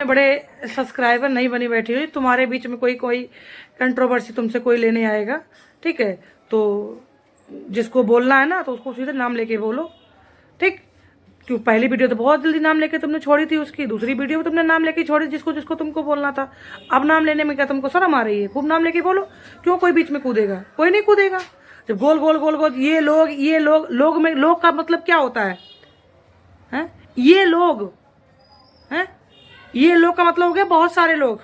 बड़े सब्सक्राइबर नहीं बनी बैठी हुई, तुम्हारे बीच में कोई कंट्रोवर्सी तुमसे कोई लेने आएगा, ठीक है? तो जिसको बोलना है ना तो उसको सीधे नाम लेके बोलो, ठीक? क्यों पहली वीडियो तो बहुत जल्दी नाम लेके तुमने छोड़ी थी उसकी, दूसरी वीडियो में तुमने नाम लेके छोड़ी जिसको जिसको तुमको बोलना था। अब नाम लेने में क्या तुमको शर्म आ रही है? खूब नाम लेके बोलो। क्यों कोई बीच में कूदेगा? कोई नहीं कूदेगा। जब गोल गोल गोल गोल ये लोग लोग में लोग का मतलब क्या होता है? हैं? ये लोग हैं, ये लोग का मतलब हो गया बहुत सारे लोग।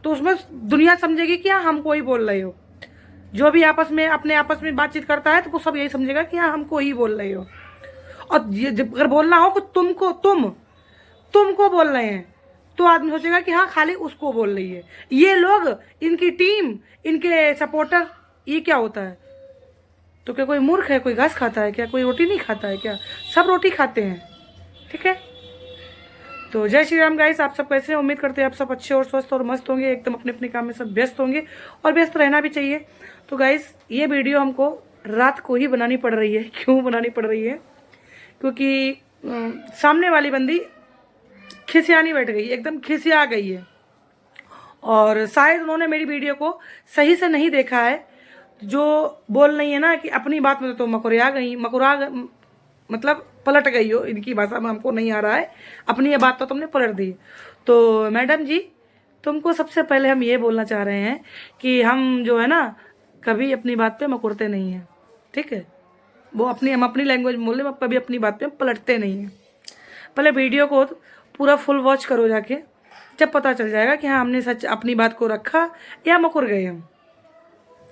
तो उसमें दुनिया समझेगी कि हाँ हमको ही बोल रहे हो। जो भी आपस में अपने आपस में बातचीत करता है तो वो सब यही समझेगा कि हाँ हमको ही बोल रहे हो। और ये जब अगर बोलना हो कि तुमको बोल रहे हैं तो आदमी सोचेगा कि हाँ खाली उसको बोल रही है। ये लोग, इनकी टीम, इनके सपोर्टर, ये क्या होता है? तो क्या कोई मूर्ख है? कोई घास खाता है क्या? कोई रोटी नहीं खाता है क्या? सब रोटी खाते हैं, ठीक है? तो जय श्री राम गाइस, आप सब कैसे हैं? उम्मीद करते हैं आप सब अच्छे और स्वस्थ और मस्त होंगे, एकदम अपने अपने काम में सब व्यस्त होंगे और व्यस्त रहना भी चाहिए। तो गाइस ये वीडियो हमको रात को ही बनानी पड़ रही है। क्यों बनानी पड़ रही है? क्योंकि सामने वाली बंदी खिसियानी बैठ गई, एकदम खिसिया गई है। और शायद उन्होंने मेरी वीडियो को सही से नहीं देखा है। जो बोल रही है ना कि अपनी बात में तो मतलब पलट गई हो, इनकी भाषा में हमको नहीं आ रहा है, अपनी ये बात तो तुमने पलट दी। तो मैडम जी, तुमको सबसे पहले हम ये बोलना चाह रहे हैं कि हम जो है ना कभी अपनी बात पे मकुरते नहीं हैं, ठीक है? हम अपनी लैंग्वेज में बोले, कभी अपनी बात पे पलटते नहीं हैं। पहले वीडियो को पूरा फुल वॉच करो जाके, जब पता चल जाएगा कि हाँ हमने सच अपनी बात को रखा या मकुर गए हम,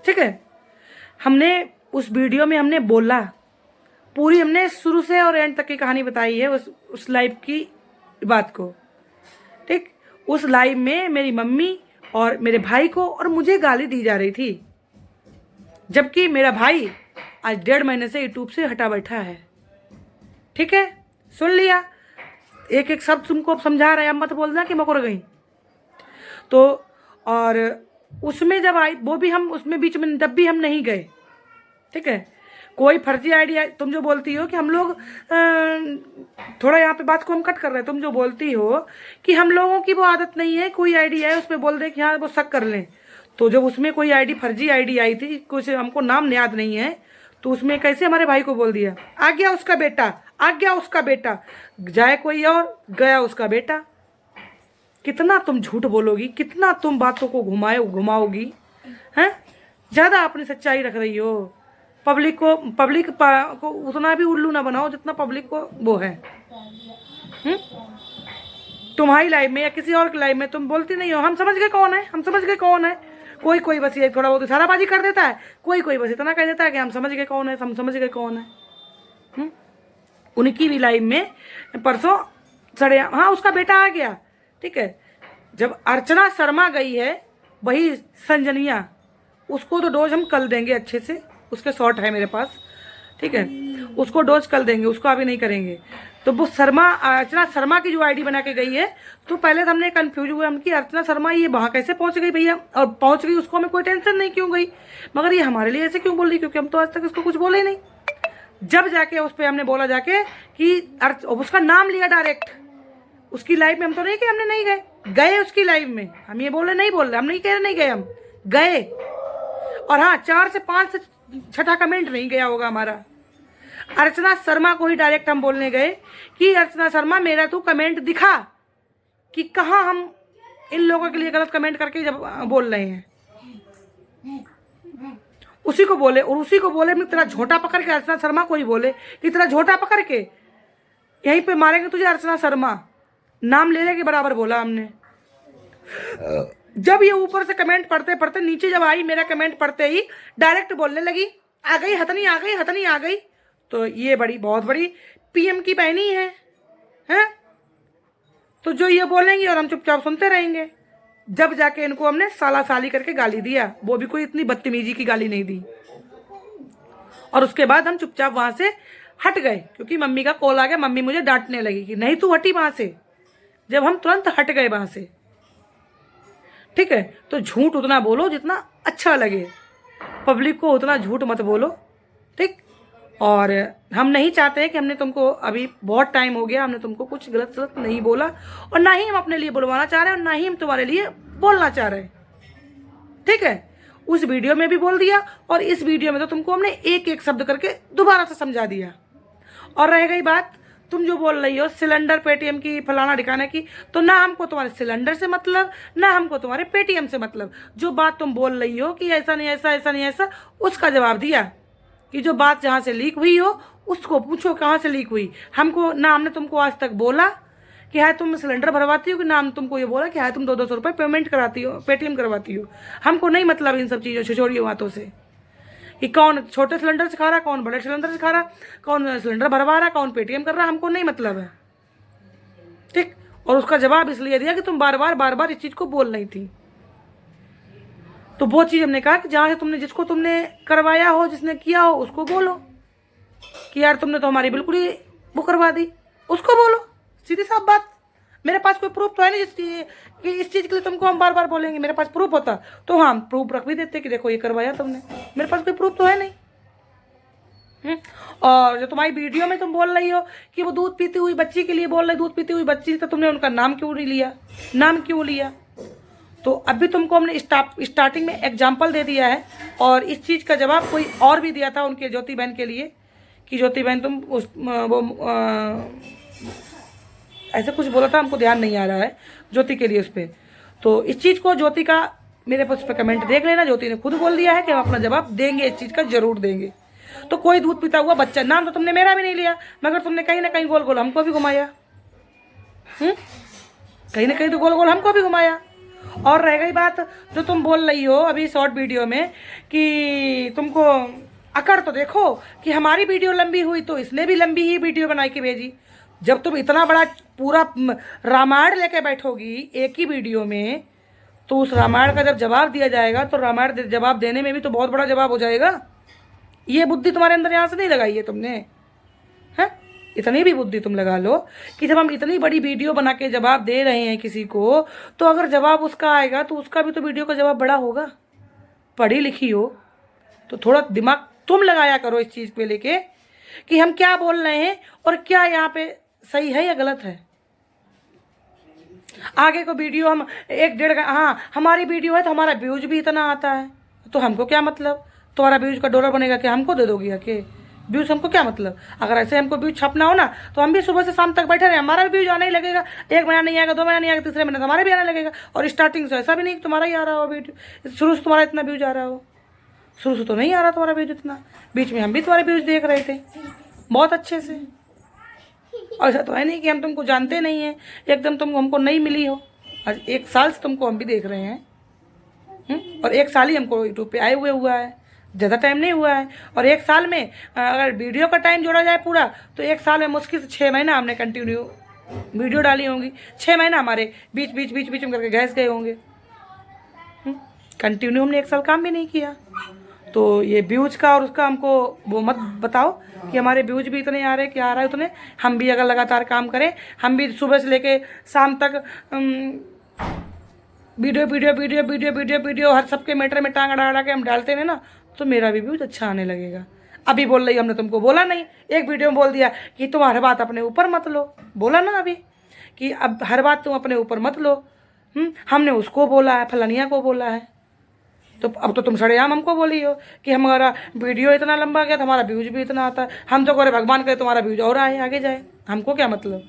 ठीक है? हमने उस वीडियो में हमने बोला, पूरी हमने शुरू से और एंड तक की कहानी बताई है उस लाइव की बात को, ठीक? उस लाइव में मेरी मम्मी और मेरे भाई को और मुझे गाली दी जा रही थी, जबकि मेरा भाई आज 1.5 महीने से यूट्यूब से हटा बैठा है, ठीक है? सुन लिया, एक एक शब्द तुमको समझा रहे हैं, अब मत बोलना कि मकुर गई। तो और उसमें जब आई वो भी हम उसमें बीच में जब भी हम नहीं गए, ठीक है? कोई फर्जी आइडिया तुम जो बोलती हो कि हम लोग थोड़ा यहाँ पे बात को हम कट कर रहे हैं, तुम जो बोलती हो कि हम लोगों की वो आदत नहीं है, कोई आइडिया है उसमें बोल दे कि हाँ वो शक कर लें। तो जब उसमें कोई फर्जी आईडी आई थी, कुछ हमको नाम याद नहीं है, तो उसमें कैसे हमारे भाई को बोल दिया, आ गया उसका बेटा, आ गया उसका बेटा, जाए कोई और गया उसका बेटा। कितना तुम झूठ बोलोगी, कितना तुम बातों को घुमाओगी, हैं? ज़्यादा अपनी सच्चाई रख रही हो। पब्लिक को उतना भी उल्लू ना बनाओ जितना पब्लिक को वो है। तुम्हारी लाइफ में या किसी और की लाइफ में तुम बोलती नहीं हो, हम समझ गए कौन है, हम समझ गए कौन है। कोई बस ये थोड़ा बहुत इशाराबाजी कर देता है, कोई बस इतना कह देता है कि हम समझ गए कौन है, हम समझ गए कौन है। उनकी भी लाइफ में परसों हाँ उसका बेटा आ गया, ठीक है? जब अर्चना शर्मा गई है, वही संजनिया, उसको तो डोज हम कल देंगे अच्छे से, उसके शॉट है मेरे पास, ठीक है? उसको डोज कल देंगे, उसको अभी नहीं करेंगे। तो वो अर्चना शर्मा की जो आईडी बना के गई है, तो पहले तो हमने कंफ्यूज हुए हम कि अर्चना शर्मा ये वहाँ कैसे पहुँच गई भैया, और पहुँच गई उसको हमें कोई टेंशन नहीं क्यों गई, मगर ये हमारे लिए ऐसे क्यों बोल रही? क्योंकि हम तो आज तक उसको कुछ बोले ही नहीं। जब जाके उस पर हमने बोला जाके कि उसका नाम लिया डायरेक्ट, उसकी लाइफ में हम तो नहीं कि हमने नहीं गए उसकी लाइफ में, हम ये बोले नहीं बोल रहे, हम नहीं कह रहे नहीं गए, हम गए। और हाँ 4 से 5 से 6 कमेंट नहीं गया होगा हमारा। अर्चना शर्मा को ही डायरेक्ट हम बोलने गए कि अर्चना शर्मा मेरा तू कमेंट दिखा कि कहाँ हम इन लोगों के लिए गलत कमेंट करके जब बोल रहे हैं, उसी को बोले। और उसी को बोले तेरा झोटा पकड़ के, अर्चना शर्मा को ही बोले कि तेरा झोटा पकड़ के यहीं पे मारेंगे तुझे, अर्चना शर्मा नाम लेने के बराबर बोला हमने। जब ये ऊपर से कमेंट पढ़ते पढ़ते नीचे जब आई, मेरा कमेंट पढ़ते ही डायरेक्ट बोलने लगी आ गई हथनी, आ गई हथनी, आ गई। तो ये बहुत बड़ी पीएम की बहनी है, हैं? तो जो ये बोलेंगी और हम चुपचाप सुनते रहेंगे। जब जाके इनको हमने साला साली करके गाली दिया, वो भी कोई इतनी बदतमीजी की गाली नहीं दी। और उसके बाद हम चुपचाप वहां से हट गए, क्योंकि मम्मी का कॉल आ गया, मम्मी मुझे डांटने लगी कि नहीं तू हटी वहां से। जब हम तुरंत हट गए वहां से, ठीक है? तो झूठ उतना बोलो जितना अच्छा लगे, पब्लिक को उतना झूठ मत बोलो, ठीक? और हम नहीं चाहते हैं कि हमने तुमको, अभी बहुत टाइम हो गया, हमने तुमको कुछ गलत सलत नहीं बोला, और ना ही हम अपने लिए बुलवाना चाह रहे हैं, और ना ही हम तुम्हारे लिए बोलना चाह रहे हैं। ठीक है, उस वीडियो में भी बोल दिया, और इस वीडियो में तो तुमको हमने एक एक शब्द करके दोबारा से समझा दिया। और रह गई बात तुम जो बोल रही हो सिलेंडर पेटीएम की, फलाना ठिकाने की, तो ना हमको तुम्हारे सिलेंडर से मतलब, ना हमको तुम्हारे पेटीएम से मतलब। जो बात तुम बोल रही हो कि ऐसा नहीं ऐसा, ऐसा नहीं ऐसा, उसका जवाब दिया कि जो बात जहाँ से लीक हुई हो उसको पूछो कहाँ से लीक हुई। हमको ना, हमने तुमको आज तक बोला कि है तुम सिलेंडर भरवाती हो, कि ना हम तुमको ये बोला कि है तुम 200 रुपये पेमेंट कराती हो, पेटीएम करवाती हो। हमको नहीं मतलब इन सब चीज़ों छिछोड़ियों बातों से, कि कौन छोटे सिलेंडर से खा रहा, कौन बड़े सिलेंडर से खा रहा, कौन सिलेंडर भरवा रहा, कौन पेटीएम कर रहा, हमको नहीं मतलब है। ठीक, और उसका जवाब इसलिए दिया कि तुम बार बार इस चीज़ को बोल रही थी। तो वो चीज़ हमने कहा कि जहाँ से तुमने, जिसको तुमने करवाया हो, जिसने किया हो, उसको बोलो कि यार तुमने तो हमारी बिल्कुल ही वो करवा दी, उसको बोलो, सीधी साफ बात। मेरे पास कोई प्रूफ तो है नहीं कि इस चीज़ के लिए तुमको हम बार बार बोलेंगे। मेरे पास प्रूफ होता तो हम प्रूफ रख भी देते कि देखो ये करवाया तुमने। मेरे पास कोई प्रूफ तो है नहीं। और जो तुम्हारी वीडियो में तुम बोल रही हो कि वो दूध पीती हुई बच्ची के लिए बोल रही, दूध पीती हुई बच्ची, तो तुमने उनका नाम क्यों नहीं लिया, नाम क्यों लिया? तो अभी तुमको हमने स्टार्टिंग में एग्जाम्पल दे दिया है, और इस चीज़ का जवाब कोई और भी दिया था उनके ज्योति बहन के लिए, कि ज्योति बहन तुम उस ऐसे कुछ बोला था, हमको ध्यान नहीं आ रहा है, ज्योति के लिए उस पर। तो इस चीज़ को ज्योति का मेरे पास पे कमेंट देख लेना, ज्योति ने खुद बोल दिया है कि हम अपना जवाब देंगे, इस चीज़ का जरूर देंगे। तो कोई दूध पीता हुआ बच्चा, नाम तो तुमने मेरा भी नहीं लिया, मगर तुमने कहीं ना कहीं गोल गोल हमको भी घुमाया, कहीं ना कहीं तो गोल गोल हमको भी घुमाया। और रह गई बात जो तुम बोल रही हो अभी शॉर्ट वीडियो में कि तुमको अकड़ तो देखो कि हमारी वीडियो लंबी हुई तो इसने भी लंबी ही वीडियो बना के भेजी। जब तुम इतना बड़ा पूरा रामायण लेके बैठोगी एक ही वीडियो में, तो उस रामायण का जब जवाब दिया जाएगा तो रामायण जवाब देने में भी तो बहुत बड़ा जवाब हो जाएगा। ये बुद्धि तुम्हारे अंदर यहाँ से नहीं लगाई है तुमने, है? इतनी भी बुद्धि तुम लगा लो कि जब हम इतनी बड़ी वीडियो बना के जवाब दे रहे हैं किसी को, तो अगर जवाब उसका आएगा तो उसका भी तो वीडियो का जवाब बड़ा होगा। पढ़ी लिखी हो तो थोड़ा दिमाग तुम लगाया करो इस चीज़ पे लेके कि हम क्या बोल रहे हैं और क्या यहाँ पे सही है या गलत है। आगे को वीडियो हम 1-1.5 हाँ हमारी वीडियो है तो हमारा व्यूज भी इतना आता है, तो हमको क्या मतलब? तुम्हारा व्यूज का डॉलर बनेगा कि हमको दे दोगी के व्यूज? हमको क्या मतलब? अगर ऐसे हमको व्यूज छापना हो ना तो हम भी सुबह से शाम तक बैठे रहे, हमारा भी व्यूज आने ही लगेगा। 1 महीना नहीं आएगा, 2 महीना नहीं आएगा, तीसरे महीने हमारा भी आने लगेगा। और स्टार्टिंग से ऐसा भी नहीं कि तुम्हारा ही आ रहा हो वीडियो, शुरू से तुम्हारा इतना व्यूज आ रहा हो, शुरू से तो नहीं आ रहा तुम्हारा व्यूज इतना। बीच में हम भी तुम्हारे व्यूज देख रहे थे बहुत अच्छे से। और ऐसा तो है नहीं कि हम तुमको जानते नहीं हैं, एकदम तुम हमको नहीं मिली हो। आज 1 साल से तुमको हम भी देख रहे हैं, और 1 साल ही हमको यूट्यूब पे आए हुआ है, ज़्यादा टाइम नहीं हुआ है। और 1 साल में अगर वीडियो का टाइम जोड़ा जाए पूरा, तो 1 साल में मुश्किल से 6 महीना हमने कंटिन्यू वीडियो डाली होंगी। 6 महीना हमारे बीच में करके गैस गए होंगे। कंटिन्यू हमने 1 साल काम भी नहीं किया। तो ये व्यूज का और उसका हमको वो मत बताओ कि हमारे व्यूज भी इतने आ रहे हैं, क्या आ रहा है उतने। हम भी अगर लगातार काम करें, हम भी सुबह से लेके शाम तक वीडियो हर सबके मैटर में टांग अड़ा के हम डालते हैं ना, तो मेरा भी व्यूज अच्छा आने लगेगा। अभी बोल रही हमने तुमको बोला नहीं, एक वीडियो में बोल दिया कि तुम हर बात अपने ऊपर मत लो, बोला ना अभी कि अब हर बात तुम अपने ऊपर मत लो। हमने उसको बोला है, फलानिया को बोला है, तो अब तो तुम सड़ेआम हमको बोली हो कि हमारा वीडियो इतना लंबा गया तो हमारा व्यूज भी इतना आता है। हम तो करे भगवान करे तुम्हारा व्यूज और आए आगे जाए, हमको क्या मतलब?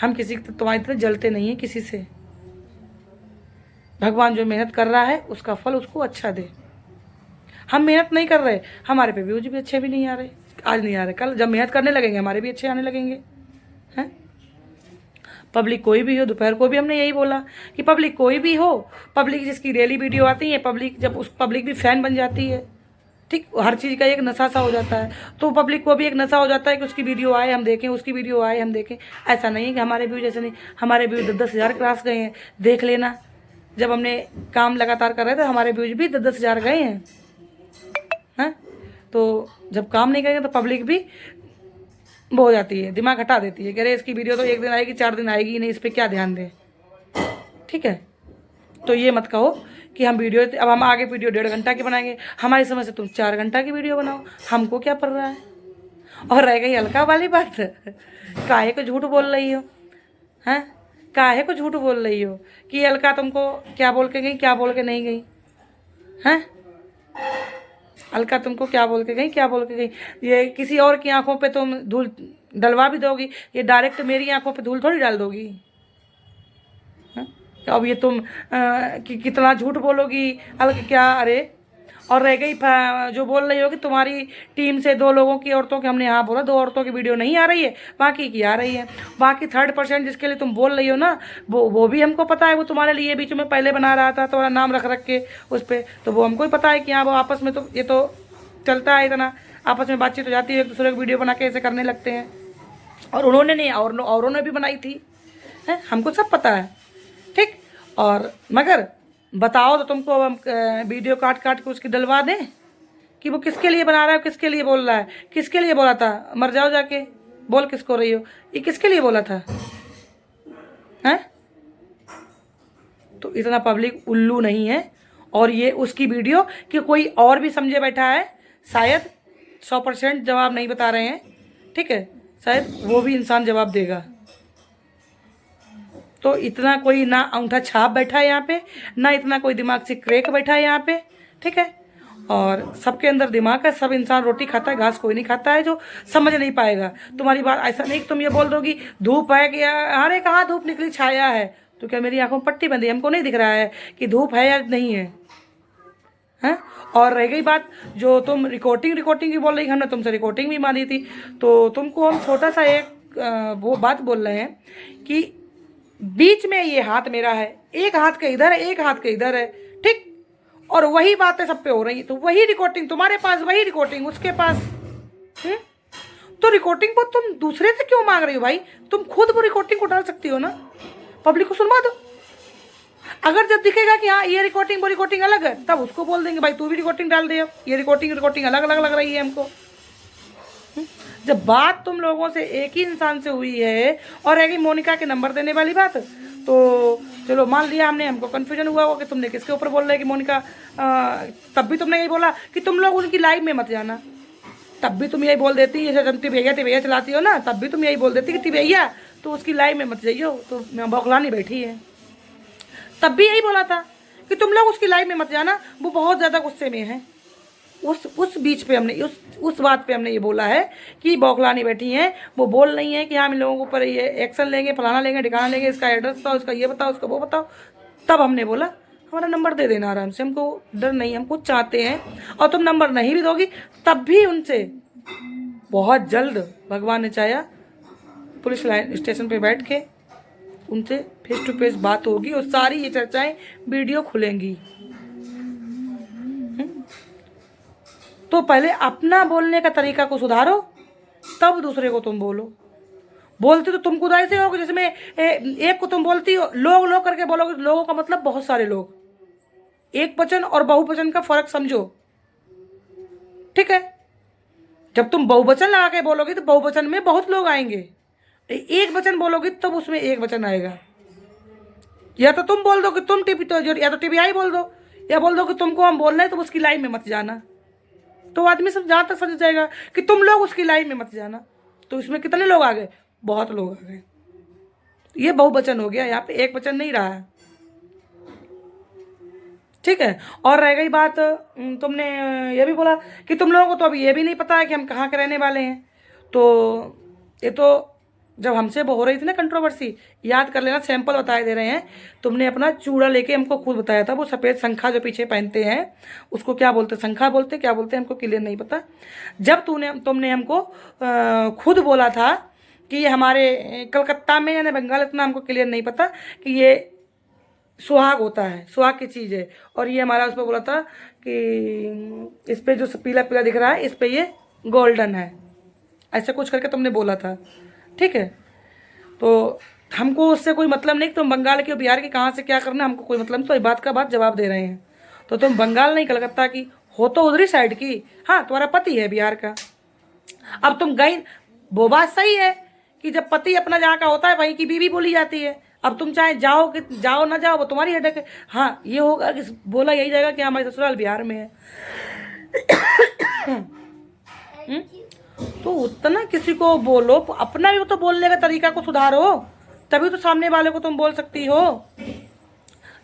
हम किसी तुम्हारी तरह जलते नहीं है किसी से। भगवान जो मेहनत कर रहा है उसका फल उसको अच्छा दे। हम मेहनत नहीं कर रहे, हमारे पे व्यूज भी अच्छे भी नहीं आ रहे, आज नहीं आ रहे, कल जब मेहनत करने लगेंगे हमारे भी अच्छे आने लगेंगे। हैं? पब्लिक कोई भी हो, दोपहर को भी हमने यही बोला कि पब्लिक कोई भी हो, पब्लिक जिसकी डेली वीडियो आती है, पब्लिक जब उस पब्लिक भी फैन बन जाती है, ठीक, हर चीज़ का एक नशा सा हो जाता है, तो पब्लिक को भी एक नशा हो जाता है कि उसकी वीडियो आए हम देखें, उसकी वीडियो आए हम देखें। ऐसा नहीं है कि हमारे व्यूज ऐसे नहीं, हमारे व्यूज 10-10 हज़ार क्रॉस गए हैं, देख लेना। जब हमने काम लगातार कर रहे थे हमारे व्यूज भी 10-10 हज़ार गए हैं। तो जब काम नहीं करेंगे तो पब्लिक भी वो हो जाती है, दिमाग हटा देती है कि अरे इसकी वीडियो तो 1 दिन आएगी, 4 दिन आएगी नहीं, इस पर क्या ध्यान दें। ठीक है, तो ये मत कहो कि हम वीडियो, अब हम आगे वीडियो 1.5 घंटा की बनाएंगे, हमारी समझ से तुम 4 घंटा की वीडियो बनाओ, हमको क्या पड़ रहा है। और रह गई अलका वाली बात, काहे को झूठ बोल रही हो, हैं, काहे को झूठ बोल रही हो कि अलका तुमको क्या बोल के गई, क्या बोल के नहीं गई, हैं, अलका तुमको क्या बोल के गई, क्या बोल के गई। ये किसी और की आंखों पे तुम धूल डलवा भी दोगी, ये डायरेक्ट मेरी आंखों पे धूल थोड़ी डाल दोगी। अब ये तुम कि कितना झूठ बोलोगी क्या, अरे। और रह गई जो बोल रही हो कि तुम्हारी टीम से 2 लोगों की, औरतों की, हमने यहाँ बोला 2 औरतों की वीडियो नहीं आ रही है, बाकी की आ रही है। बाकी 3rd% जिसके लिए तुम बोल रही हो ना, वो भी हमको पता है, वो तुम्हारे लिए बीच में पहले बना रहा था तुम्हारा नाम रख के उस पर, तो वो हमको ही पता है कि हाँ वो आपस में तो ये तो चलता है, इतना आपस में बातचीत हो जाती है, एक दूसरे को वीडियो बना के ऐसे करने लगते हैं। और उन्होंने नहीं, और औरों ने भी बनाई थी, है, हमको सब पता है, ठीक। और मगर बताओ तो तुमको अब हम वीडियो काट के उसकी डलवा दें कि वो किसके लिए बना रहा है, किसके लिए बोल रहा है, किसके लिए बोला था, मर जाओ जाके, बोल किसको रही हो, ये किसके लिए बोला था, हैं। तो इतना पब्लिक उल्लू नहीं है। और ये उसकी वीडियो कि कोई और भी समझे बैठा है, शायद 100% जवाब नहीं बता रहे हैं, ठीक है, शायद वो भी इंसान जवाब देगा। तो इतना कोई ना अंगूठा छाप बैठा है यहाँ पे, ना इतना कोई दिमाग से क्रैक बैठा है यहाँ पे, ठीक है। और सबके अंदर दिमाग है, सब इंसान रोटी खाता है, घास कोई नहीं खाता है, जो समझ नहीं पाएगा तुम्हारी बात। ऐसा नहीं कि तुम ये बोल दोगी धूप है कि अरे कहाँ धूप निकली, छाया है, तो क्या मेरी आंखों में पट्टी बंधी, हमको नहीं दिख रहा है कि धूप है या नहीं है, हैं। और रह गई बात जो तुम रिकॉर्डिंग की बोल रही, हमने तुमसे रिकॉर्डिंग भी मानी थी, तो तुमको हम छोटा सा एक वो बात बोल रहे हैं कि बीच में ये हाथ मेरा है, एक हाथ के इधर है, एक हाथ के इधर है, ठीक। और वही बातें सब पे हो रही, तो वही रिकॉर्डिंग तुम्हारे पास, वही रिकॉर्डिंग उसके पास, तो रिकॉर्डिंग को तुम दूसरे से क्यों मांग रही हो भाई, तुम खुद वो रिकॉर्डिंग को डाल सकती हो ना, पब्लिक को सुनवा दो। अगर जब दिखेगा कि हाँ ये रिकॉर्डिंग वो रिकॉर्डिंग अलग है, तब उसको बोल देंगे भाई तू भी रिकॉर्डिंग डाल दे, ये रिकॉर्डिंग अलग अलग लग रही है हमको। जब बात तुम लोगों से एक ही इंसान से हुई है, और रह गई मोनिका के नंबर देने वाली बात, तो चलो मान लिया हमने, हमको कन्फ्यूजन हुआ कि तुमने किसके ऊपर बोल रहे हैं कि मोनिका, तब भी तुमने यही बोला कि तुम लोग उनकी लाइव में मत जाना, तब भी तुम यही बोल देती, जैसे टिवैया चलाती हो ना, तब भी तुम यही बोल देती कि टिवैया तो उसकी लाइव में मत जाइयो, तो मैं बौखलानी बैठी है, तब भी यही बोला था कि तुम लोग उसकी लाइव में मत जाना, वो बहुत ज़्यादा गुस्से में है। उस बीच पे हमने उस बात पे हमने ये बोला है कि बौखलानी बैठी हैं, वो बोल रही हैं कि हम इन लोगों के ऊपर ये एक्शन लेंगे, फलाना लेंगे, ठिकाना लेंगे, इसका एड्रेस बताओ, इसका ये बताओ, इसका वो बताओ। तब हमने बोला हमारा नंबर दे देना आराम से, हमको डर नहीं, हम कुछ चाहते हैं, और तुम नंबर नहीं भी दोगी तब भी उनसे बहुत जल्द भगवान ने चाहा पुलिस लाइन स्टेशन पे बैठ के उनसे फेस टू फेस बात होगी, और सारी ये चर्चाएं वीडियो खुलेंगी। तो पहले अपना बोलने का तरीका को सुधारो, तब दूसरे को तुम बोलो। बोलते तो तुम खुद ऐसे हो जिसमें एक को तुम बोलती हो, लोग करके बोलोगे, लोगों का मतलब बहुत सारे लोग, एक वचन और बहुवचन का फर्क समझो, ठीक है। जब तुम बहुवचन लगा के बोलोगे तो बहुवचन में बहुत लोग आएंगे, एक वचन बोलोगे तब उसमें एक वचन आएगा। या तो तुम बोल दो कि तुम या तो टीवीआई बोल दो, या बोल दो कि तुमको हम बोल रहे हैं तो उसकी लाइन में मत जाना, तो आदमी सब जहाँ तक समझ जाएगा कि तुम लोग उसकी लाइन में मत जाना। तो इसमें कितने लोग आ गए, बहुत लोग आ गए, ये बहुवचन हो गया, यहाँ पे एक वचन नहीं रहा है, ठीक है। और रह गई बात, तुमने ये भी बोला कि तुम लोगों को तो अभी ये भी नहीं पता है कि हम कहाँ के रहने वाले हैं, तो ये तो जब हमसे हो रही थी ना कंट्रोवर्सी, याद कर लेना, सैंपल बताए दे रहे हैं, तुमने अपना चूड़ा लेके हमको खुद बताया था, वो सफ़ेद शंखा जो पीछे पहनते हैं उसको क्या बोलते, शंखा बोलते क्या बोलते हैं, हमको क्लियर नहीं पता। जब तुमने हमको खुद बोला था कि ये हमारे कलकत्ता में यानी बंगाल, इतना हमको क्लियर नहीं पता कि ये सुहाग होता है, सुहाग की चीज़ है, और ये हमारा उस पर बोला था कि इस पर जो पीला पीला दिख रहा है इस पर ये गोल्डन है, ऐसा कुछ करके तुमने बोला था, ठीक है। तो हमको उससे कोई मतलब नहीं कि तुम बंगाल की और बिहार की कहाँ से क्या करना, हमको कोई मतलब नहीं, तो ये बात का बात जवाब दे रहे हैं। तो तुम बंगाल नहीं कलकत्ता की हो, तो उधरी साइड की, हाँ तुम्हारा पति है बिहार का। अब तुम गई, वो बात सही है कि जब पति अपना जहाँ का होता है वहीं की बीवी बोली जाती है, अब तुम चाहे जाओ कि जाओ ना जाओ, वो तुम्हारी हेडेक है। हाँ ये होगा कि बोला यही जाएगा कि हमारे ससुराल बिहार में है। तो उतना किसी को बोलो, अपना भी तो बोलने का तरीका को सुधारो, तभी तो सामने वाले को तुम बोल सकती हो।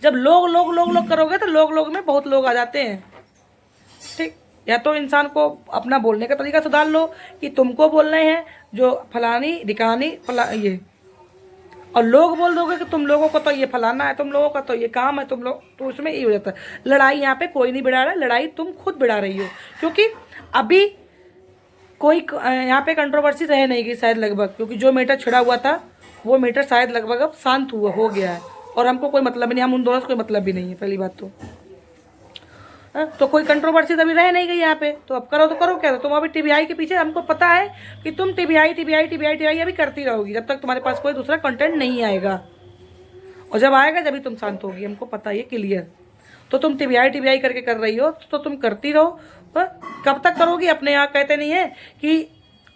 जब लोग लोग लोग लोग करोगे तो लोग लोग में बहुत लोग आ जाते हैं। ठीक, या तो इंसान को अपना बोलने का तरीका सुधार लो कि तुमको बोलने हैं जो फलानी ढिकानी ये, और लोग बोल दोगे कि तुम लोगों को तो ये फलाना है, तुम लोगों का तो ये काम है, तुम लोग, तो उसमें ये हो जाता है। लड़ाई यहाँ पे कोई नहीं बिड़ा रहा, लड़ाई तुम खुद बिड़ा रही हो, क्योंकि अभी कोई यहाँ पे कंट्रोवर्सी रह नहीं गई शायद लगभग, क्योंकि जो मैटर छिड़ा हुआ था वो मैटर शायद लगभग अब शांत हुआ हो गया है, और हमको कोई मतलब भी नहीं, हम उन दोनों से कोई मतलब भी नहीं है पहली बात तो। तो कोई कंट्रोवर्सी तभी रह नहीं गई यहाँ पे, तो अब करो तो करो क्या, तो तुम अभी टीबीआई के पीछे, हमको पता है कि तुम टीबीआई टीबीआई टीबीआई टीबीआई अभी करती रहोगी जब तक तुम्हारे पास कोई दूसरा कंटेंट नहीं आएगा, और जब आएगा जब भी तुम शांत होगी, हमको पता है ये क्लियर। तो तुम टीबीआई टीबीआई करके कर रही हो तो तुम करती रहो, कब तक करोगी। अपने यहाँ कहते नहीं है कि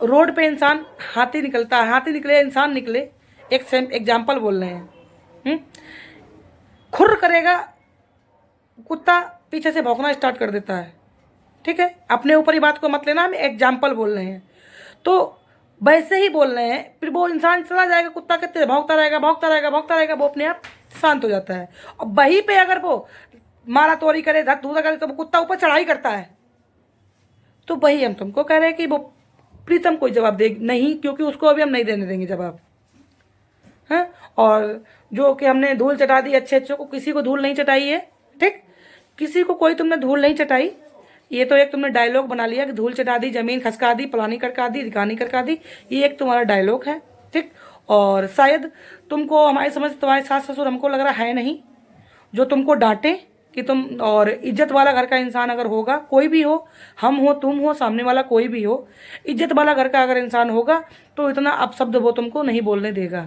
रोड पे इंसान हाथी निकलता है, हाथी निकले इंसान निकले, एक सेम एग्जाम्पल बोल रहे हैं। खुर करेगा कुत्ता, पीछे से भौंकना स्टार्ट कर देता है, ठीक है, अपने ऊपर ही बात को मत लेना, हम एग्जाम्पल बोल रहे हैं। तो वैसे ही बोल रहे हैं, फिर वो इंसान चला जाएगा, कुत्ता कितने भौंकता रहेगा भौंकता रहेगा भौंकता रहेगा, वो अपने आप शांत हो जाता है। और वहीं पे अगर वो मारा तोरी करे, धक धूधा करे, तो वो कुत्ता ऊपर चढ़ाई करता है। तो वही हम तुमको कह रहे हैं कि वो प्रीतम कोई जवाब दे नहीं, क्योंकि उसको अभी हम नहीं देने देंगे जवाब, है। और जो कि हमने धूल चटा दी अच्छे अच्छों को, किसी को धूल नहीं चटाई है, ठीक, किसी को कोई तुमने धूल नहीं चटाई। ये तो एक तुमने डायलॉग बना लिया कि धूल चटा दी, जमीन खसका दी, फलानी करका दी, ढिकानी करका दी, ये एक तुम्हारा डायलॉग है, ठीक। और शायद तुमको हमारी समझ, तुम्हारे सास ससुर हमको लग रहा है नहीं जो तुमको डांटे कि तुम, और इज्जत वाला घर का इंसान अगर होगा, कोई भी हो, हम हो तुम हो सामने वाला कोई भी हो, इज्जत वाला घर का अगर इंसान होगा तो इतना अपशब्द वो तुमको नहीं बोलने देगा।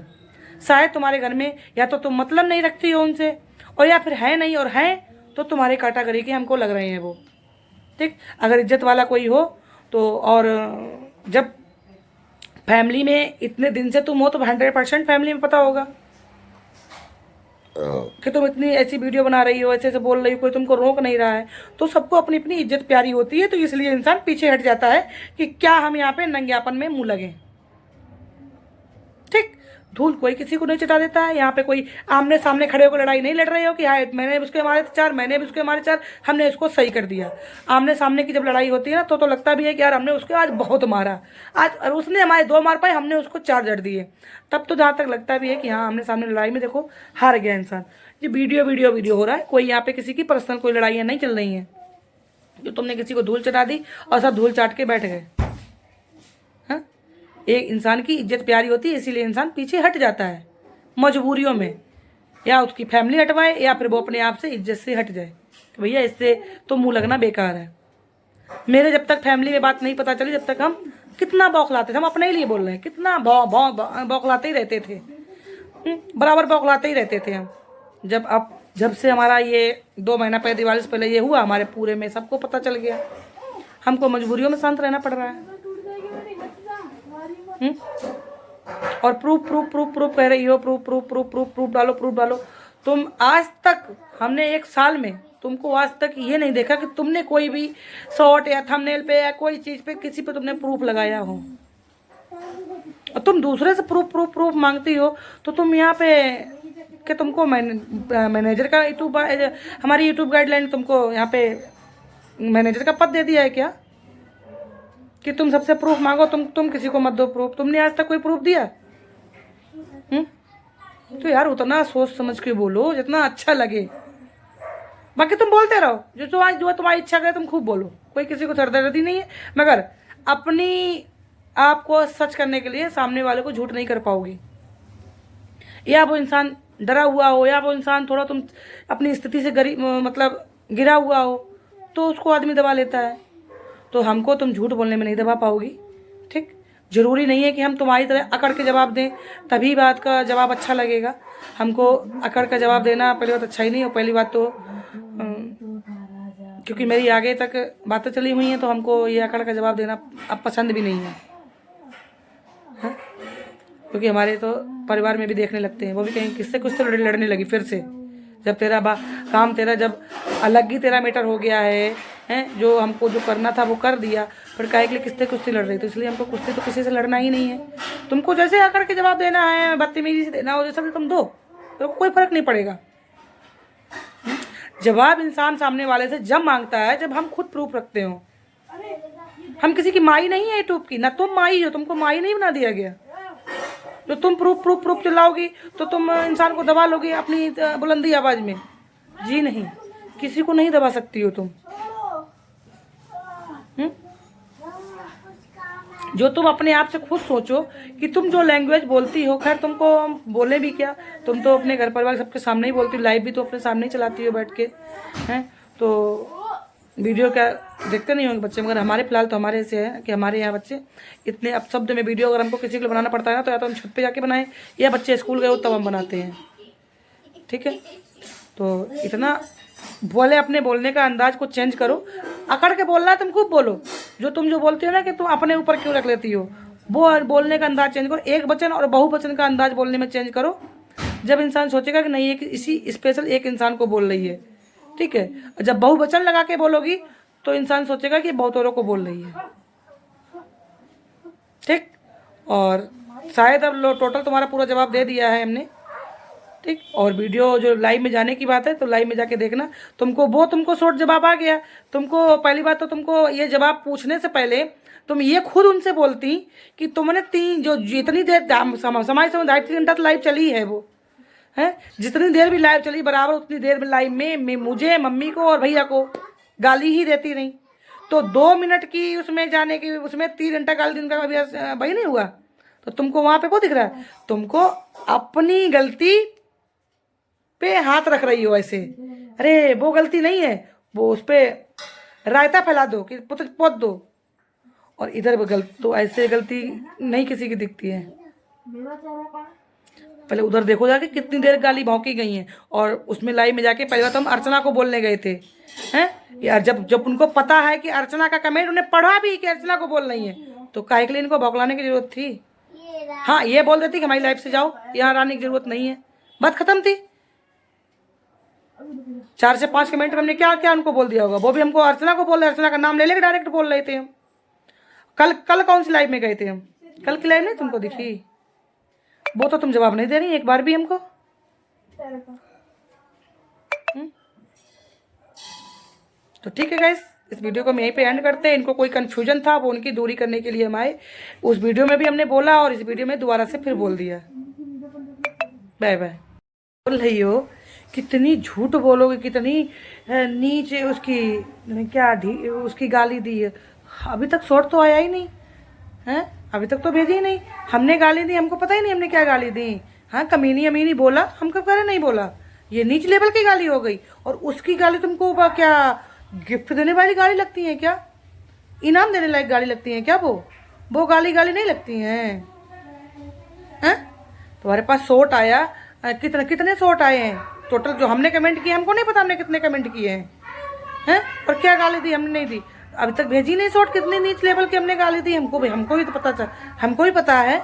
शायद तुम्हारे घर में या तो तुम मतलब नहीं रखती हो उनसे, और या फिर है नहीं, और हैं तो तुम्हारे कैटेगरी के हमको लग रहे हैं वो, ठीक। अगर इज्जत वाला कोई हो तो, और जब फैमिली में इतने दिन से तुम हो तो 100% फैमिली में पता होगा कि तुम इतनी ऐसी वीडियो बना रही हो, ऐसे ऐसे बोल रही हो, कोई तुमको रोक नहीं रहा है। तो सबको अपनी अपनी इज्जत प्यारी होती है, तो इसलिए इंसान पीछे हट जाता है कि क्या हम यहाँ पे नंग्यापन में मुंह लगे, ठीक। धूल कोई किसी को नहीं चटा देता है। यहाँ पे कोई आमने सामने खड़े होकर लड़ाई नहीं लड़ रहे हो कि हाँ मैंने उसके मारे 4, मैंने भी उसके मारे 4, हमने इसको सही कर दिया। आमने सामने की जब लड़ाई होती है ना तो लगता भी है कि यार हमने उसको आज बहुत मारा, आज उसने हमारे 2 मार पाए, हमने उसको 4 जड़ दिए। तब तो जहाँ तक लगता भी है कि हाँ आमने सामने लड़ाई में देखो हार गया इंसान। ये वीडियो वीडियो वीडियो हो रहा है, कोई यहाँ पे किसी की पर्सनल कोई लड़ाइयाँ नहीं चल रही हैं, जो तुमने किसी को धूल चटा दी और सब धूल चाट के बैठ गए। हाँ, एक इंसान की इज्जत प्यारी होती है, इसीलिए इंसान पीछे हट जाता है मजबूरियों में, या उसकी फैमिली हटवाए या फिर वो अपने आप से इज्जत से हट जाए कि भैया इससे तो मुंह लगना बेकार है। मेरे जब तक फैमिली में बात नहीं पता चली, जब तक हम कितना बौखलाते थे, हम अपने ही लिए बोल रहे हैं, कितना बौखलाते ही रहते थे, बराबर बौखलाते ही रहते थे हम। जब से हमारा ये 2 महीना पहले, दिवाली से पहले ये हुआ, हमारे पूरे में सबको पता चल गया, हमको मजबूरियों में शांत रहना पड़ रहा है। और प्रूफ कह रही हो, प्रूफ डालो। तुम आज तक, हमने 1 साल में तुमको आज तक ये नहीं देखा कि तुमने कोई भी शॉर्ट या थंबनेल पे या कोई चीज पे किसी पे तुमने प्रूफ लगाया हो, और तुम दूसरे से प्रूफ मांगती हो। तो तुम यहाँ पे कि तुमको मैनेजर का यूट्यूब, हमारी यूट्यूब गाइडलाइन तुमको यहाँ पे मैनेजर का पद दे दिया है क्या कि तुम सबसे प्रूफ मांगो, तुम किसी को मत दो प्रूफ। तुमने आज तक कोई प्रूफ दिया? तो यार उतना सोच समझ के बोलो जितना अच्छा लगे, बाकी तुम बोलते रहो जो तुम्हारी इच्छा करे, तुम खूब बोलो, कोई किसी को सरदर्दी नहीं है। मगर अपनी आप को सच करने के लिए सामने वाले को झूठ नहीं कर पाओगी। या वो इंसान डरा हुआ हो, या वो इंसान थोड़ा तुम अपनी स्थिति से मतलब गिरा हुआ हो, तो उसको आदमी दबा लेता है। तो हमको तुम झूठ बोलने में नहीं दबा पाओगी, ठीक। जरूरी नहीं है कि हम तुम्हारी तरह अकड़ के जवाब दें तभी बात का जवाब अच्छा लगेगा। हमको अकड़ का जवाब देना पहली बात अच्छा ही नहीं हो, पहली बात तो क्योंकि मेरी आगे तक बातें चली हुई हैं, तो हमको ये अकड़ का जवाब देना अब पसंद भी नहीं है, क्योंकि हमारे तो परिवार में भी देखने लगते हैं, वो भी कहीं किससे कुछ तो लड़ने लगी फिर से। जब तेरा काम तेरा जब अलग ही तेरा मैटर हो गया है, हैं, जो हमको जो करना था वो कर दिया, फिर काहे के लिए किससे कुश्ती लड़ रही? तो इसलिए हमको कुश्ती तो किसी से लड़ना ही नहीं है। तुमको जैसे आकर के जवाब देना है, बदतमीजी से देना हो, जैसा भी तुम दो, तो कोई फर्क नहीं पड़ेगा। जवाब इंसान सामने वाले से जब मांगता है जब हम खुद प्रूफ रखते हो। हम किसी की माई नहीं है यूट्यूब की, ना तुम माई हो, तुमको माई नहीं बना दिया गया। जो तुम प्रूफ चिल्लाओगी तो तुम इंसान को दबा लोगी अपनी बुलंदी आवाज में। जी नहीं, किसी को नहीं दबा सकती हो तुम। जो तुम अपने आप से खुद सोचो कि तुम जो लैंग्वेज बोलती हो, खैर तुमको बोले भी क्या, तुम तो अपने घर परिवार सबके सामने ही बोलती हो, लाइव भी तो अपने सामने ही चलाती हो बैठ के, हैं। तो वीडियो क्या देखते नहीं होंगे बच्चे, मगर हमारे फिलहाल तो हमारे ऐसे है कि हमारे यहाँ बच्चे इतने अब शब्द में वीडियो अगर हमको किसी के लिए बनाना पड़ता है ना, तो या तो हम छत पे जाके बनाएं, या बच्चे स्कूल गए हो तब हम बनाते हैं। ठीक है, तो इतना बोले, अपने बोलने का अंदाज को चेंज करो। अकड़ के बोलना है तुम खूब बोलो, जो बोलती हो ना कि तुम अपने ऊपर क्यों रख लेती हो, वो बोलने का अंदाज चेंज करो। एक वचन और बहुवचन का अंदाज बोलने में चेंज करो, जब इंसान सोचेगा कि नहीं ये इसी स्पेशल एक इंसान को बोल रही है। ठीक है, जब बहुवचन लगा के बोलोगी तो इंसान सोचेगा कि बहुत औरों को बोल रही है। ठीक, और शायद अब टोटल तुम्हारा पूरा जवाब दे दिया है हमने। ठीक, और वीडियो जो लाइव में जाने की बात है तो लाइव में जाके देखना, तुमको शॉर्ट जवाब आ गया। तुमको पहली बात तो तुमको ये जवाब पूछने से पहले तुम ये खुद उनसे बोलती कि तुमने जो जितनी देर समाज 3 घंटा तो लाइव चली है, वो है जितनी देर भी लाइव चली बराबर उतनी देर में लाइव में मुझे, मम्मी को और भैया को गाली ही देती रही। तो 2 मिनट की उसमें जाने की, उसमें 3 घंटा गाली दिन का भाई नहीं हुआ। तो तुमको वहां पे वो दिख रहा है, तुमको अपनी गलती पे हाथ रख रही हो ऐसे। अरे वो गलती नहीं है, वो उस पे रायता फैला दो कि पोत दो, और इधर तो ऐसे गलती नहीं किसी की दिखती है। पहले उधर देखो जाके कितनी देर गाली भौंकी गई हैं, और उसमें लाइव में जाके पहले बात हम अर्चना को बोलने गए थे, हैं यार। जब उनको पता है कि अर्चना का कमेंट उन्हें पढ़ा भी कि अर्चना को बोल रही है, तो काहे के लिए इनको भौकलाने की जरूरत थी? हाँ, ये बोल देती कि हमारी लाइफ से जाओ, यहाँ आने की जरूरत नहीं है, बात खत्म थी। 4 से 5 कमेंट में हमने क्या क्या उनको बोल दिया होगा, वो भी हमको अर्चना को बोल रहे, अर्चना का नाम ले लेकर डायरेक्ट बोल रहे थे हम। कल कौन सी लाइव में गए थे हम? कल की लाइव नहीं तुमको दिखी? वो तो तुम जवाब नहीं दे रही एक बार भी हमको। तो ठीक है गाइस, इस वीडियो को हम यहीं पे एंड करते हैं। इनको कोई कंफ्यूजन था वो उनकी दूरी करने के लिए हम आए। उस वीडियो में भी हमने बोला और इस वीडियो में दोबारा से फिर बोल दिया। Bye bye. बोल रही हो कितनी झूठ बोलोगे, कितनी नीचे उसकी क्या उसकी गाली दी है। अभी तक शॉर्ट तो आया ही नहीं है, अभी तक तो भेजी ही नहीं। हमने गाली दी, हमको पता ही नहीं हमने क्या गाली दी। हाँ, कमीनी अमीनी बोला, हम कब करे नहीं बोला। ये नीच लेवल की गाली हो गई, और उसकी गाली तुमको क्या गिफ्ट देने वाली गाली लगती है क्या? इनाम देने लायक गाली लगती है क्या? वो गाली नहीं लगती हैं। तुम्हारे पास शॉर्ट आया, कितने शॉर्ट आए हैं टोटल जो हमने कमेंट किए? हमको नहीं पता हमने कितने कमेंट किए हैं, और क्या गाली दी? हमने नहीं दी, अभी तक भेजी नहीं शॉर्ट। कितने नीच लेवल की हमने गाली दी, हमको भी तो पता चल, हमको ही पता है।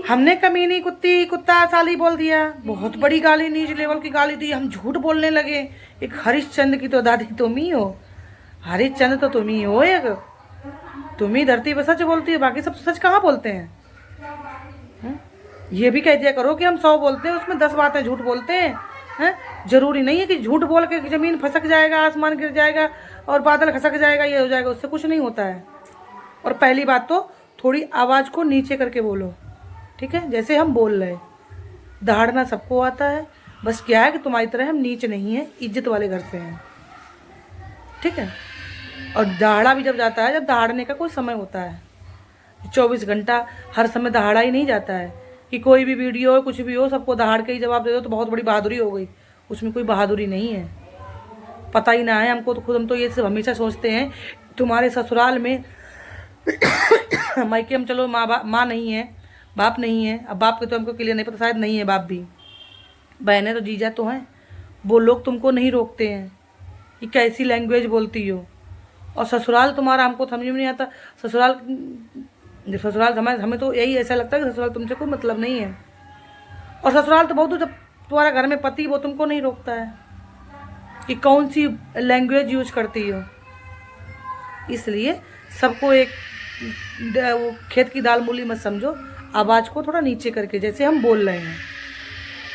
हमने कमीनी कुत्ता साली बोल दिया, बहुत बड़ी गाली नीच लेवल की गाली दी, हम झूठ बोलने लगे। एक हरिश्चंद्र की तो दादी तुम ही हो, हरिश्चंद्र तो तुम ही हो, एक तुम ही धरती पर सच बोलती है, बाकी सब सच कहाँ बोलते हैं? ये भी कह दिया करो कि हम 100 बोलते हैं उसमें 10 बातें झूठ बोलते हैं। जरूरी नहीं है कि झूठ बोल के जमीन फसक जाएगा, आसमान गिर जाएगा और बादल खसक जाएगा, ये हो जाएगा, उससे कुछ नहीं होता है। और पहली बात तो थोड़ी आवाज़ को नीचे करके बोलो, ठीक है? जैसे हम बोल रहे, दहाड़ना सबको आता है, बस क्या है कि तुम्हारी तरह हम नीच नहीं है, इज्जत वाले घर से हैं, ठीक है? और दहाड़ा भी जब जाता है, जब दहाड़ने का कोई समय होता है, 24 घंटा हर समय दहाड़ा ही नहीं जाता है कि कोई भी वीडियो हो कुछ भी हो सबको दहाड़ के ही जवाब दे दो तो बहुत बड़ी बहादुरी हो गई। उसमें कोई बहादुरी नहीं है, पता ही ना है हमको तो खुद। हम तो ये सब हमेशा सोचते हैं तुम्हारे ससुराल में मायके हम चलो माँ नहीं है, बाप नहीं है। अब बाप के तो हमको क्लियर नहीं पता, शायद नहीं है बाप भी, बहनें तो जीजा तो हैं। वो लोग तुमको नहीं रोकते हैं कि कैसी लैंग्वेज बोलती हो। और ससुराल तुम्हारा हमको समझ में नहीं आता। ससुराल जब ससुराल हमें तो यही ऐसा लगता है कि ससुराल तुमसे कोई मतलब नहीं है। और ससुराल तो बहुत, जब तुम्हारा घर में पति वो तुमको नहीं रोकता है कि कौन सी लैंग्वेज यूज करती हो। इसलिए सबको एक वो खेत की दाल मूली मत समझो, आवाज़ को थोड़ा नीचे करके जैसे हम बोल रहे हैं,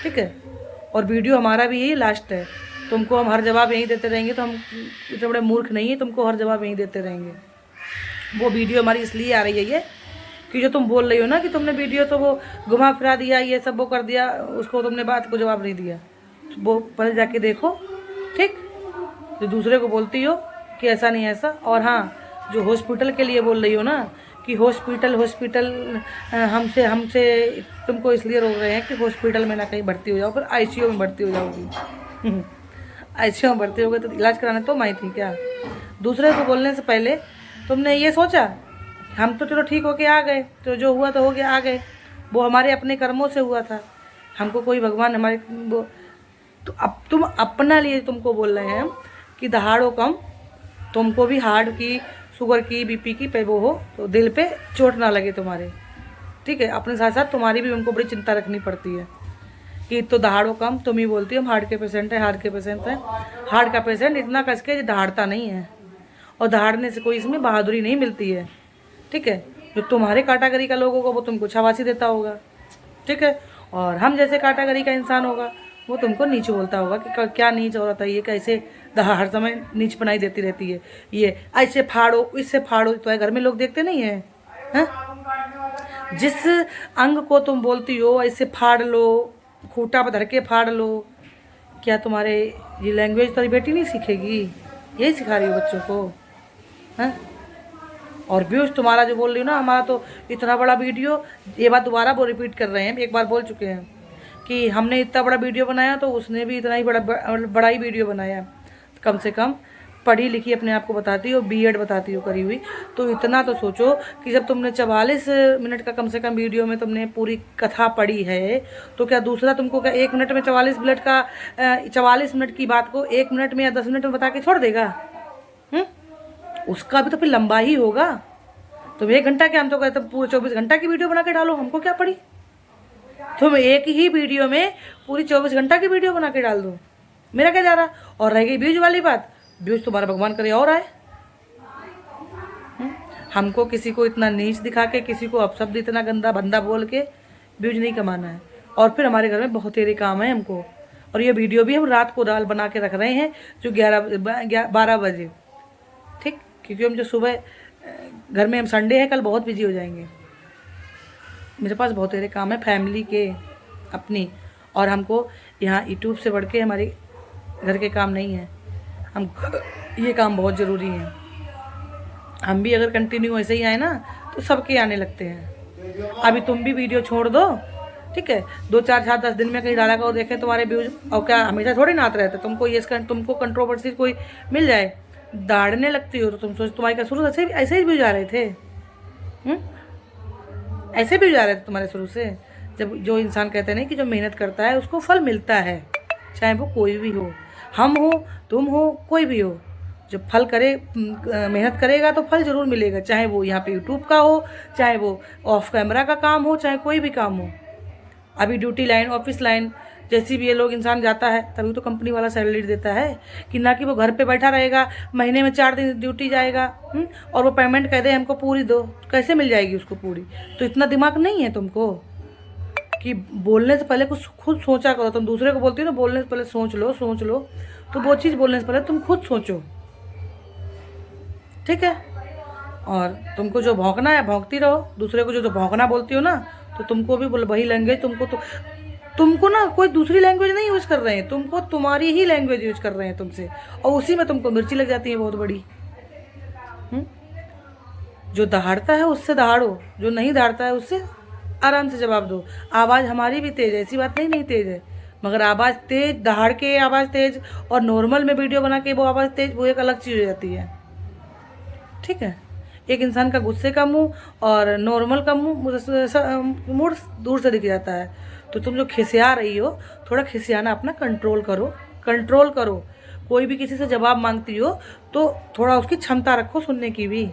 ठीक है। और वीडियो हमारा भी यही लास्ट है, तुमको हम हर जवाब यहीं देते रहेंगे तो हम इतने बड़े मूर्ख नहीं है, तुमको हर जवाब यहीं देते रहेंगे। वो वीडियो हमारी इसलिए आ रही है ये कि जो तुम बोल रही हो ना कि तुमने वीडियो तो वो घुमा फिरा दिया, ये सब वो कर दिया, उसको तुमने बात को जवाब नहीं दिया, वो पहले जाके देखो, ठीक। जो दूसरे को बोलती हो कि ऐसा नहीं ऐसा। और हाँ, जो हॉस्पिटल के लिए बोल रही हो ना कि हॉस्पिटल हमसे तुमको इसलिए रोक रहे हैं कि हॉस्पिटल में ना कहीं भर्ती हो जाओ, फिर आईसीयू में भर्ती हो जाओगी। आईसीयू में भर्ती हो गए तो इलाज कराने तो आई थी क्या? दूसरे को बोलने से पहले तुमने ये सोचा हम तो चलो ठीक होके आ गए, तो जो हुआ तो हो गया, आ गए, वो हमारे अपने कर्मों से हुआ था, हमको कोई भगवान हमारे वो। तो अब तुम अपना लिए तुमको बोल रहे हैं कि दहाड़ो कम, तुमको भी हार्ट की, शुगर की, बीपी की पे वो हो तो दिल पे चोट ना लगे तुम्हारे, ठीक है। अपने साथ साथ तुम्हारी भी हमको बड़ी चिंता रखनी पड़ती है कि तो दहाड़ो कम, तुम ही बोलती हो हम हार्ट के पेशेंट हैं, हार्ट के पेशेंट हैं। हार्ट का पेशेंट इतना कस के दहाड़ता नहीं है, और दहाड़ने से कोई इसमें बहादुरी नहीं मिलती है, ठीक है। जो तुम्हारे कैटेगरी का लोगों को वो तुमको शाबाशी देता होगा, ठीक है। और हम जैसे कैटेगरी का इंसान होगा वो तुमको नीच बोलता होगा कि क्या नीच औरत है ये, कैसे हर समय नीच बनाई देती रहती है, ये ऐसे फाड़ो इससे फाड़ो। तो घर में लोग देखते नहीं है, जिस अंग को तुम बोलती हो ऐसे फाड़ लो, खूंटा पर धर के फाड़ लो, क्या तुम्हारे ये लैंग्वेज तुम्हारी बेटी नहीं सीखेगी? यही सिखा रही हो बच्चों को, हैं? और व्यूज तुम्हारा जो बोल रही हो ना, हमारा तो इतना बड़ा वीडियो, ये बात दोबारा वो रिपीट कर रहे हैं, एक बार बोल चुके हैं कि हमने इतना बड़ा वीडियो बनाया तो उसने भी इतना ही बड़ा ही वीडियो बनाया। कम से कम पढ़ी लिखी अपने आप को बताती हो, बीएड बताती हो करी हुई, तो इतना तो सोचो कि जब तुमने 44 मिनट का कम से कम वीडियो में तुमने पूरी कथा पढ़ी है, तो क्या दूसरा तुमको क्या 1 मिनट में 44 मिनट की बात को 1 मिनट में या 10 मिनट में बता के छोड़ देगा? उसका भी तो फिर लंबा ही होगा। तुम 1 घंटा क्या, हम तो कहते पूरे 24 घंटा की वीडियो बना के डालो, हमको क्या पड़ी? तुम एक ही वीडियो में पूरी 24 घंटा की वीडियो बना के डाल दो, मेरा क्या जा रहा? और रह गई व्यूज वाली बात, व्यूज तुम्हारा भगवान करे और आए। हमको किसी को इतना नीच दिखा के, किसी को अपशब्द इतना गंदा बंदा बोल के व्यूज नहीं कमाना है। और फिर हमारे घर में बहुत तेरे काम है हमको, और ये वीडियो भी हम रात को डाल बना के रख रहे हैं जो 12 बजे, ठीक, क्योंकि हम जो सुबह घर में हम संडे है कल बहुत बिजी हो जाएंगे। मेरे पास बहुत तेरे काम है फैमिली के अपनी, और हमको यहाँ यूट्यूब से बढ़ के हमारी घर के काम नहीं है, हम ये काम बहुत ज़रूरी है। हम भी अगर कंटिन्यू ऐसे ही आए ना तो सबके आने लगते हैं। अभी तुम भी वीडियो छोड़ दो, ठीक है, 2 4 7 10 दिन में कहीं डाला करो, देखें तुम्हारे व्यूज। और क्या हमेशा थोड़ी ना आते रहते, तुमको कंट्रोवर्सी कोई मिल जाए दाड़ने लगती हो तो तुम सोच तुम्हारे क्या शुरू से ऐसे ही व्यूज आ रहे थे? ऐसे भी जा रहे थे तुम्हारे शुरू से। जब जो इंसान कहते हैं ना कि जो मेहनत करता है उसको फल मिलता है, चाहे वो कोई भी हो, हम हो, तुम हो, कोई भी हो। जब फल करे, मेहनत करेगा तो फल ज़रूर मिलेगा, चाहे वो यहाँ पे यूट्यूब का हो, चाहे वो ऑफ कैमरा का काम हो, चाहे कोई भी काम हो। अभी ड्यूटी लाइन, ऑफिस लाइन जैसी भी ये लोग इंसान जाता है तभी तो कंपनी वाला सैलरी देता है, कि ना कि वो घर पे बैठा रहेगा, महीने में 4 दिन ड्यूटी जाएगा और वो पेमेंट कह दे हमको पूरी दो, कैसे मिल जाएगी उसको पूरी? तो इतना दिमाग नहीं है तुमको कि बोलने से पहले कुछ खुद सोचा करो। तुम दूसरे को बोलती हो ना बोलने से पहले सोच लो, तो वो चीज़ बोलने से पहले तुम खुद सोचो, ठीक है। और तुमको जो भौंकना है भौंकती रहो, दूसरे को जो भौंकना बोलती हो ना तो तुमको भी वही लैंग्वेज, तुमको ना कोई दूसरी लैंग्वेज नहीं यूज़ कर रहे हैं, तुमको तुम्हारी ही लैंग्वेज यूज़ कर रहे हैं तुमसे, और उसी में तुमको मिर्ची लग जाती है बहुत बड़ी। जो दहाड़ता है उससे दहाड़ो, जो नहीं दहाड़ता है उससे आराम से जवाब दो। आवाज़ हमारी भी तेज़ है, ऐसी बात नहीं तेज़ है, मगर आवाज़ तेज़, दहाड़ के आवाज़ तेज़ और नॉर्मल में वीडियो बना के वो आवाज़ तेज़, वो एक अलग चीज़ हो जाती है, ठीक है। एक इंसान का गुस्से का मुंह और नॉर्मल का मुंह दूर से दिख जाता है। तो तुम जो खिसिया रही हो, थोड़ा खिसियाना अपना कंट्रोल करो। कोई भी किसी से जवाब मांगती हो तो थोड़ा उसकी क्षमता रखो सुनने की भी,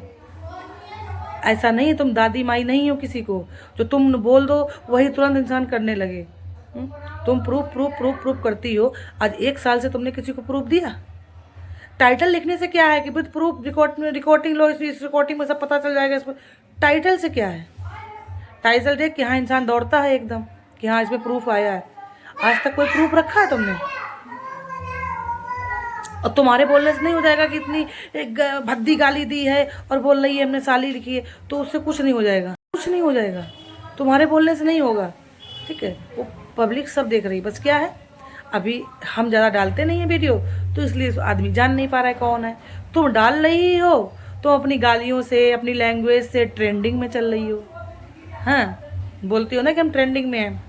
ऐसा नहीं है, तुम दादी माई नहीं हो किसी को जो तुम बोल दो वही तुरंत इंसान करने लगे। तुम प्रूफ प्रूफ प्रूफ प्रूफ करती हो। आज 1 साल से तुमने किसी को प्रूफ दिया? टाइटल लिखने से क्या है कि विद प्रूफ रिकॉर्डिंग लो, इस रिकॉर्डिंग में सब पता चल जाएगा। इस पर टाइटल से क्या है? टाइटल देख कि हाँ इंसान दौड़ता है एकदम कि हाँ इसमें प्रूफ आया है। आज तक कोई प्रूफ रखा है तुमने? और तुम्हारे बोलने से नहीं हो जाएगा कि इतनी एक भद्दी गाली दी है और बोल रही है हमने साली लिखी है, तो उससे कुछ नहीं हो जाएगा, कुछ नहीं हो जाएगा। तुम्हारे बोलने से नहीं होगा, ठीक है? वो पब्लिक सब देख रही है। बस क्या है, अभी हम ज़्यादा डालते नहीं हैं वीडियो, तो इसलिए आदमी जान नहीं पा रहा है कौन है। तुम डाल रही हो, तुम अपनी गालियों से, अपनी लैंग्वेज से ट्रेंडिंग में चल रही हो। हाँ, बोलती हो ना कि हम ट्रेंडिंग में हैं,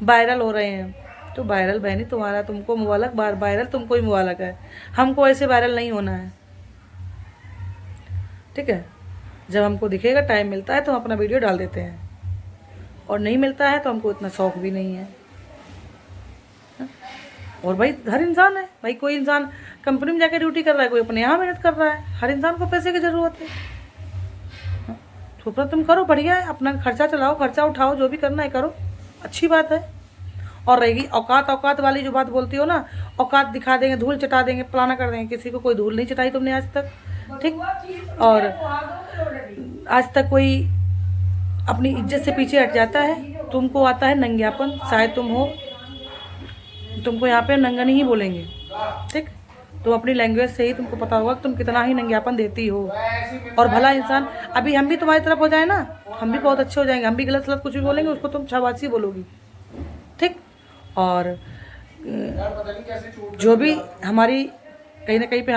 वायरल हो रहे हैं। तो वायरल बहनी तुम्हारा, तुमको मुबालक, वायरल तुमको ही मुबालक है, हमको ऐसे वायरल नहीं होना है, ठीक है? जब हमको दिखेगा, टाइम मिलता है तो हम अपना वीडियो डाल देते हैं, और नहीं मिलता है तो हमको इतना शौक भी नहीं है। और भाई हर इंसान है भाई, कोई इंसान कंपनी में जाकर ड्यूटी कर रहा है, कोई अपने यहाँ मेहनत कर रहा है। हर इंसान को पैसे की ज़रूरत है। तो पर तुम करो, बढ़िया है, अपना खर्चा चलाओ, खर्चा उठाओ, जो भी करना है करो, अच्छी बात है। और रहेगी औकात औकात वाली जो बात बोलती हो ना, औकात दिखा देंगे, धूल चटा देंगे, फलाना कर देंगे, किसी को कोई धूल नहीं चटाई तुमने आज तक, ठीक? और आज तक कोई अपनी इज्जत से पीछे हट जाता है? तुमको आता है नंग्यापन, शायद तुम हो, तुमको यहाँ पे नंगा नहीं बोलेंगे, ठीक? तुम अपनी लैंग्वेज से ही तुमको पता होगा कि तुम कितना ही नंग्यापन देती हो। और भला इंसान, अभी हम भी तुम्हारी तरफ हो जाए ना, हम भी बहुत अच्छे हो जाएंगे, हम भी गलत सलत कुछ भी बोलेंगे उसको तुम शाबाशी बोलोगी, ठीक? और जो भी हमारी कहीं ना कहीं पे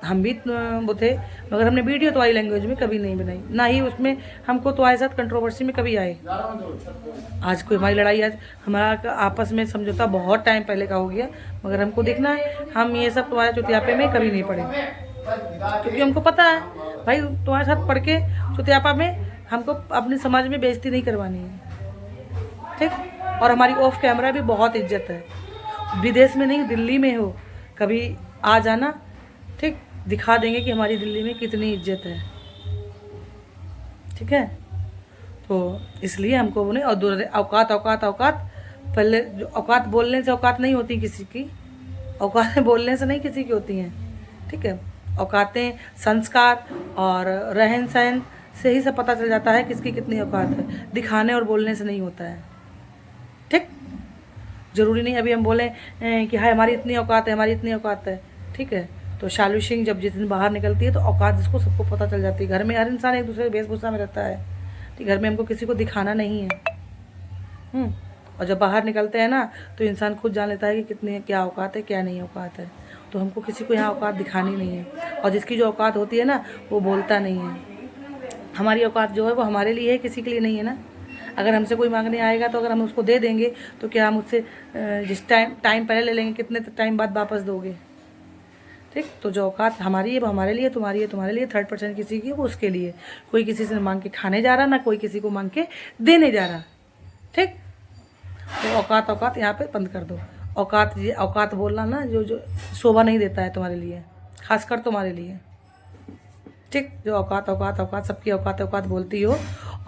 हम भी वो थे, मगर हमने वीडियो तुम्हारी लैंग्वेज में कभी नहीं बनाई, ना ही उसमें हमको तुम्हारे साथ कंट्रोवर्सी में कभी आए। आज कोई हमारी लड़ाई, आज हमारा आपस में समझौता बहुत टाइम पहले का हो गया, मगर हमको देखना है हम ये सब तुम्हारे चुतियापे में कभी नहीं पड़े, क्योंकि हमको पता है भाई तुम्हारे साथ पढ़ के चुतियापा में हमको अपने समाज में बेइज्जती नहीं करवानी है, ठीक? और हमारी ऑफ कैमरा भी बहुत इज्जत है, विदेश में नहीं, दिल्ली में हो कभी आ जाना, ठीक? दिखा देंगे कि हमारी दिल्ली में कितनी इज्जत है, ठीक है? तो इसलिए हमको बोले, और औकात औकात औकात, पहले जो औकात बोलने से औकात नहीं होती किसी की, औकातें बोलने से नहीं किसी की होती हैं, ठीक है? औकातें, संस्कार और रहन सहन से ही सब पता चल जाता है किसकी कितनी औकात है, दिखाने और बोलने से नहीं होता है, ठीक? ज़रूरी नहीं अभी हम बोलें कि हाय हमारी इतनी औकात है, हमारी इतनी औकात है, ठीक है? तो शालू सिंह जब जिस दिन बाहर निकलती है तो औकात इसको सबको पता चल जाती है। घर में हर इंसान एक दूसरे वेशभूषा में रहता है, ठीक? घर में हमको किसी को दिखाना नहीं है। और जब बाहर निकलते हैं ना तो इंसान खुद जान लेता है कि कितनी क्या औकात है, क्या नहीं औकात है। तो हमको किसी को यहाँ औकात दिखानी नहीं है, और जिसकी जो औकात होती है ना वो बोलता नहीं है। हमारी औकात जो है वो हमारे लिए है, किसी के लिए नहीं है ना। अगर हमसे कोई मांगने आएगा तो अगर हम उसको दे देंगे तो क्या हम उससे जिस टाइम पहले ले लेंगे, कितने टाइम बाद वापस दोगे, ठीक? तो जो औकात हमारी है वो हमारे लिए, तुम्हारी है तुम्हारे लिए, थर्ड पर्सन किसी की वो उसके लिए। कोई किसी से मांग के खाने जा रहा, ना कोई किसी को मांग के देने जा रहा, ठीक? तो औकात औकात यहाँ पे बंद कर दो। औकात बोलना ना जो शोभा नहीं देता है तुम्हारे लिए, खासकर तुम्हारे लिए, ठीक? जो औकात औकात औकात सबकी औकात औकात बोलती हो।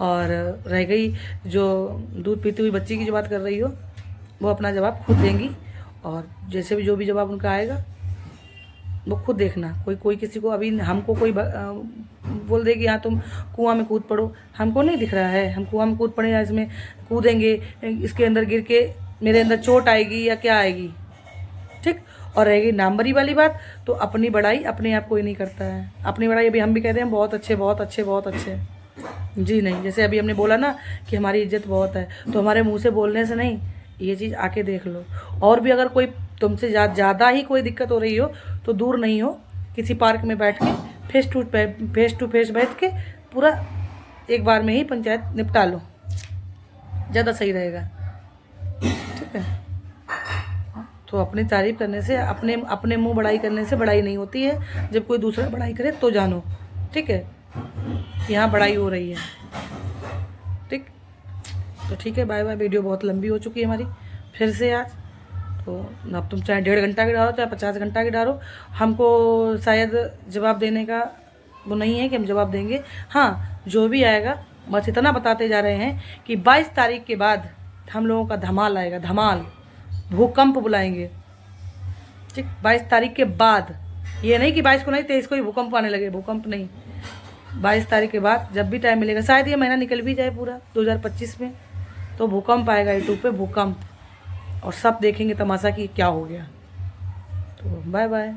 और रह गई जो दूध पीती हुई बच्ची की जो बात कर रही हो, वो अपना जवाब खुद देंगी, और जैसे भी जो भी जवाब उनका आएगा वो खुद देखना। कोई किसी को अभी हमको कोई बोल देगी हाँ तुम कुआं में कूद पड़ो, हमको नहीं दिख रहा है हम कुआं में कूद पड़े या इसमें कूदेंगे, इसके अंदर गिर के मेरे अंदर चोट आएगी या क्या आएगी, ठीक? और रहेगी नामबरी वाली बात, तो अपनी बड़ाई अपने आप कोई नहीं करता है। अपनी बड़ाई अभी हम भी कहते हैं बहुत अच्छे बहुत अच्छे बहुत अच्छे, जी नहीं। जैसे अभी हमने बोला ना कि हमारी इज्जत बहुत है, तो हमारे मुंह से बोलने से नहीं, ये चीज़ आके देख लो। और भी अगर कोई तुमसे ज़्यादा ही कोई दिक्कत हो रही हो तो दूर नहीं हो, किसी पार्क में बैठ के फेस टू फेस बैठ के पूरा एक बार में ही पंचायत निपटा लो, ज़्यादा सही रहेगा, ठीक है? तो अपनी तारीफ़ करने से, अपने मुंह बड़ाई करने से बड़ाई नहीं होती है। जब कोई दूसरा बड़ाई करे तो जानो, ठीक है, यहाँ बड़ाई हो रही है, ठीक? तो ठीक है, बाय बाय। वीडियो बहुत लंबी हो चुकी है हमारी फिर से आज। तो अब तुम चाहे 1.5 घंटा की डालो चाहे 50 घंटा की डालो, हमको शायद जवाब देने का वो नहीं है कि हम जवाब देंगे। हाँ, जो भी आएगा बस इतना बताते जा रहे हैं कि 22 तारीख के बाद हम लोगों का धमाल आएगा, धमाल, भूकंप बुलाएंगे। ठीक, 22 तारीख के बाद, ये नहीं कि 22 को नहीं 23 को ही भूकंप आने लगे, भूकंप नहीं, 22 तारीख के बाद जब भी टाइम मिलेगा, शायद ये महीना निकल भी जाए पूरा 2025 में, तो भूकंप आएगा यूट्यूब पे, भूकंप, और सब देखेंगे तमाशा कि क्या हो गया। तो बाय बाय।